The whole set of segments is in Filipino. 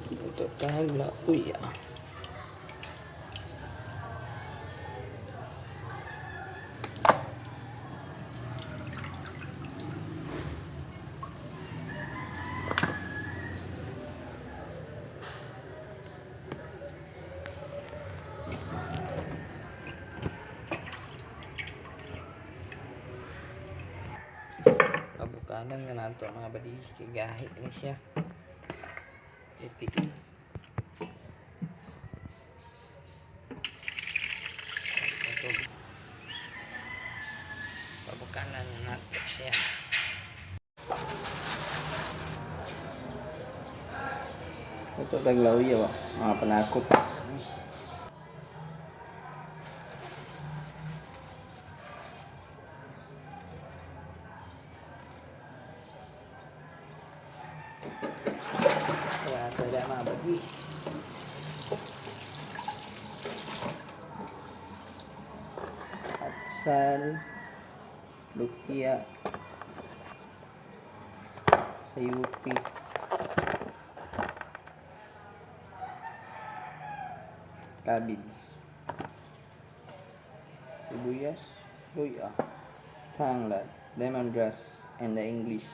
Ito kagla uya. Kabukanan nga nato mga badis kay gahit ni siya. Itiin. Kabukanan nato siya. Ito kagla uya ba? Mga panakot. Kaya kaya mga bagi. Atsal, lukya, sayupi, cabbage, sibuyas, luya, tanglad, lemongrass, and the English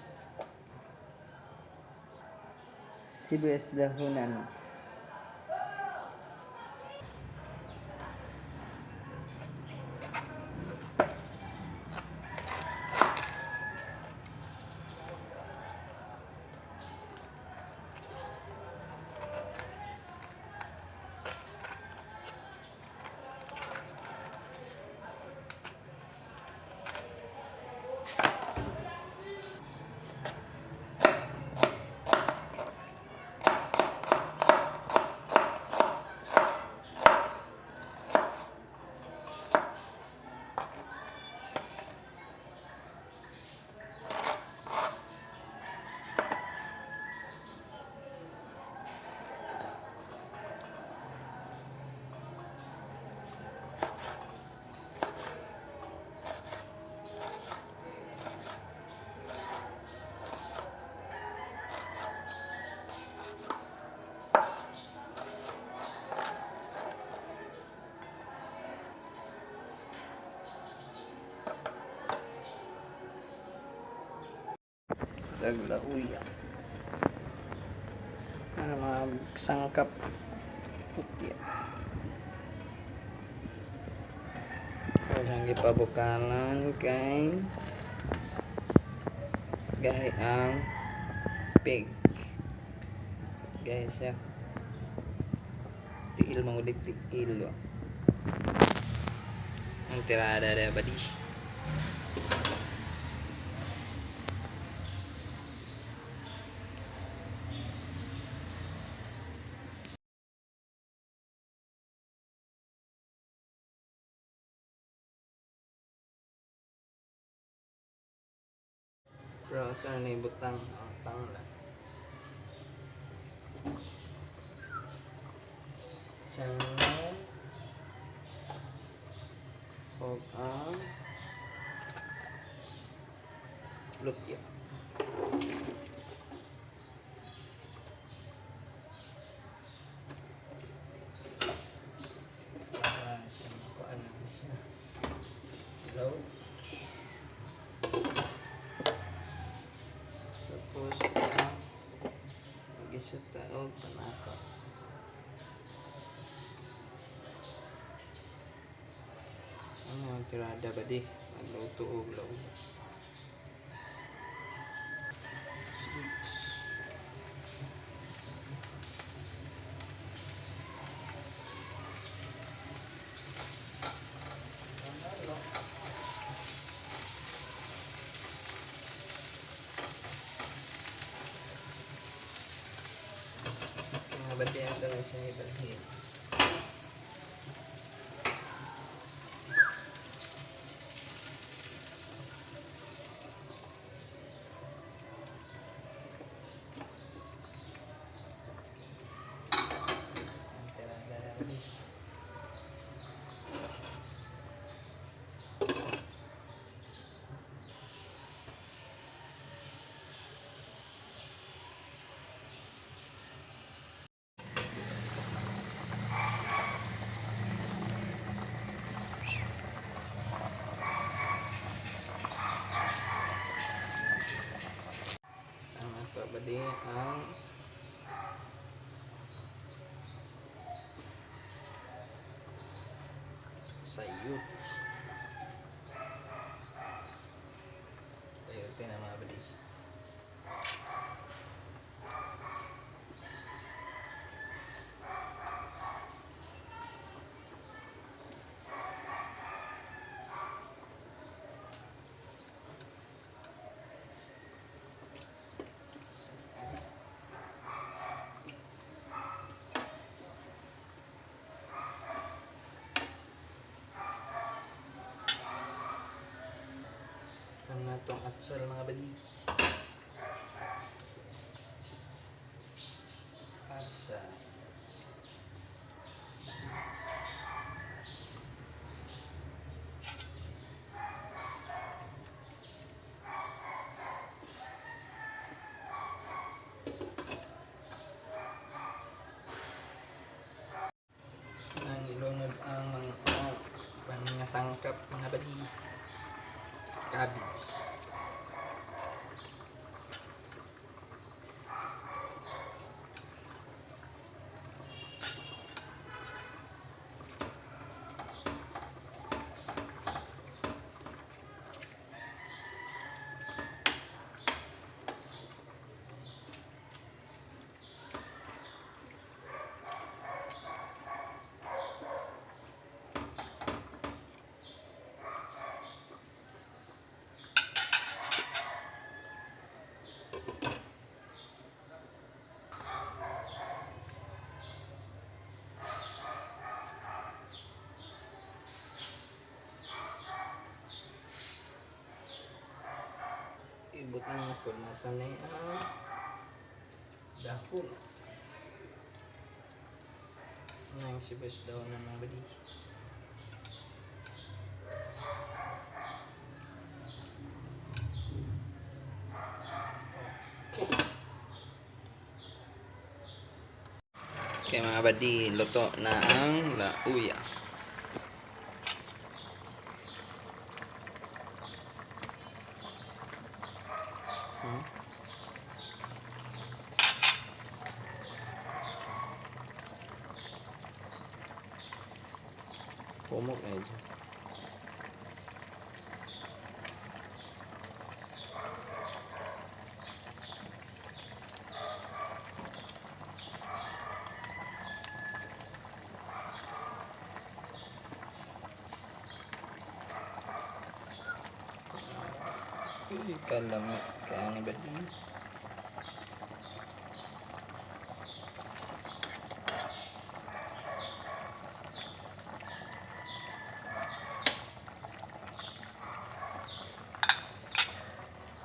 sibuyas dahunan. Kagla uya. Ano mga sangkap putya. Ito siyang gipabukalan kay gahi ang pig. Gahi siya. Tiil mangulik tiil. Ang tirada ada badis. Bro, ito na ibutang tanglad. Tanglad. O ang lutya. Ano siya? Hello. Tapos mag-isa tayo panaka. Ano ang tirada ba di? Magluto o glaw. Sweets. Mga batiyan ito na siya ibalhin. badi ang sayot. Sayotin na mga badi. Ang natong atsal mga badi. Atsal. Ang ilunod ang mga sangkap mga badi. Cabbage. Ibut na po natin na ang dahon. Ang sibas daw na mga badi. Okay mga badi, luto na ang lauya. Pumok na dyan. Kalamit kaya nga ba din?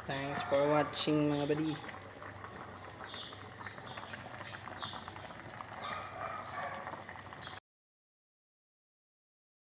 Thanks for watching mga badi.